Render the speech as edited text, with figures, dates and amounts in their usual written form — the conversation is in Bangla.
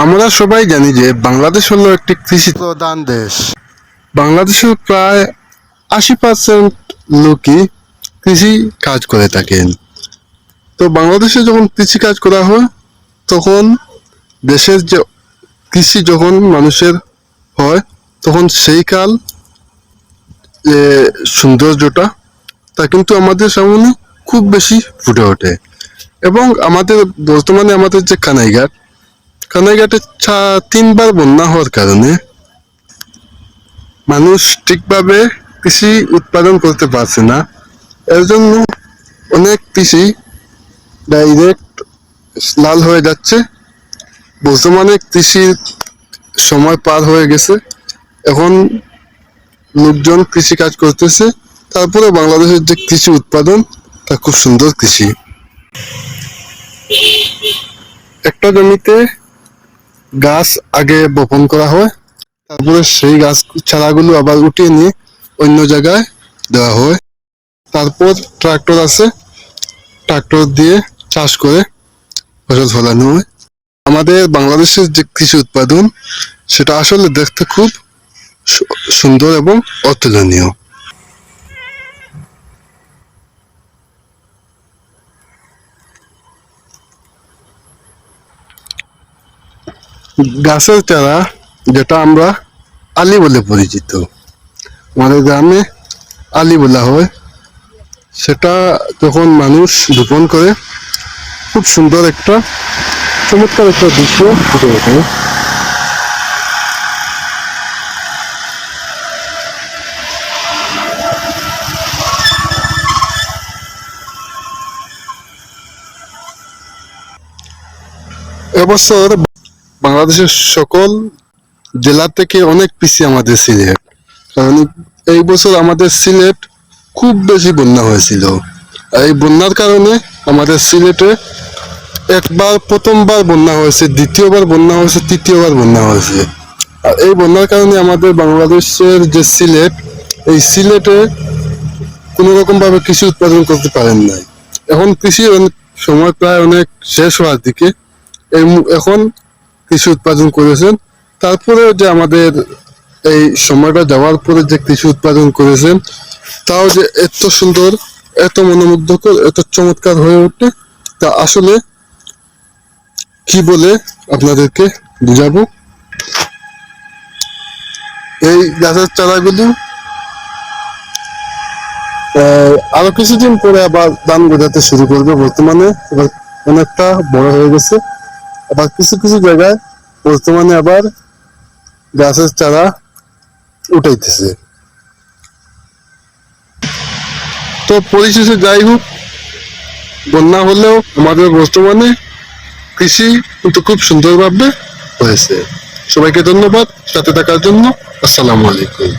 আমরা সবাই জানি যে বাংলাদেশ হলো একটি কৃষি প্রধান দেশ। বাংলাদেশের প্রায় 80% লোকই কৃষি কাজ করে থাকেন। তো বাংলাদেশে যখন কৃষি কাজ করা হয় তখন দেশের যে কৃষি যখন মানুষের হয় তখন সেই কাল যে সৌন্দর্যটা তা কিন্তু আমাদের সামনে খুব বেশি ফুটে ওঠে। এবং আমাদের বর্তমানে আমাদের যে কানাইঘাটে 3বার বন্যা হওয়ার কারণে মানুষ ঠিকভাবে কৃষি উৎপাদন করতে পারছে না। এর জন্য অনেক কৃষি ডাইরেক্ট লাল হয়ে যাচ্ছে। বর্তমানে কৃষির সময় পার হয়ে গেছে, এখন লোকজন কৃষি কাজ করতেছে। তারপরে বাংলাদেশের যে কৃষি উৎপাদন তা খুব সুন্দর কৃষি। একটা জমিতে গাছ আগে বপন করা হয়, তারপরে সেই গাছ চারাগুলো আবার উঠিয়ে নিয়ে অন্য জায়গায় দেওয়া হয়। তারপর ট্রাক্টর আছে, ট্রাক্টর দিয়ে চাষ করে ফসল ফলানো হয়। আমাদের বাংলাদেশের যে কৃষি উৎপাদন সেটা আসলে দেখতে খুব সুন্দর এবং অতুলনীয়। গাছের চারা যেটা আমরা আলি বলে পরিচিত, আমাদের গ্রামে আলি বলা হয়, সেটা যখন মানুষ রোপণ করে খুব সুন্দর একটা চমৎকার একটা দৃশ্য ফুটে ওঠে। এবছর বাংলাদেশের সকল জেলা থেকে অনেক পিছিয়ে আমাদের সিলেট, কারণ এই বছর আমাদের সিলেট খুব বেশি বন্যা হয়েছিল। এই বন্যার কারণে আমাদের সিলেটে প্রথমবার বন্যা হয়েছে, দ্বিতীয়বার বন্যা হয়েছে, তৃতীয়বার বন্যা হয়েছে। আর এই বন্যার কারণে আমাদের বাংলাদেশের যে সিলেট, এই সিলেটে কোনো রকম ভাবে কৃষি উৎপাদন করতে পারেন নাই। এখন কৃষি সময় প্রায় অনেক শেষ হওয়ার দিকে, এখন কৃষি উৎপাদন করেছেন। তারপরে যে আমাদের এই সময়টা যাওয়ার পরে যে কৃষি উৎপাদন করেছেন তাও যে এত সুন্দর, এত মনোমুগ্ধকর, এত চমৎকার হয়ে ওঠে তা আসলে কি বলে আপনাদেরকে বুঝাবো। এই গাছের চারাগুলো আরো কিছুদিন পরে আবার দান গজাতে শুরু করবে। বর্তমানে এবার অনেকটা বড় হয়ে গেছে, আবার কিছু কিছু জায়গায় বর্তমানে আবার গাছের চারা উঠাইতেছে। তো পরিশেষে যাই হোক, বন্যা হলেও আমাদের বর্তমানে কৃষি কিন্তু খুব সুন্দরভাবে হয়েছে। সবাইকে ধন্যবাদ সাথে থাকার জন্য। আসসালামু আলাইকুম।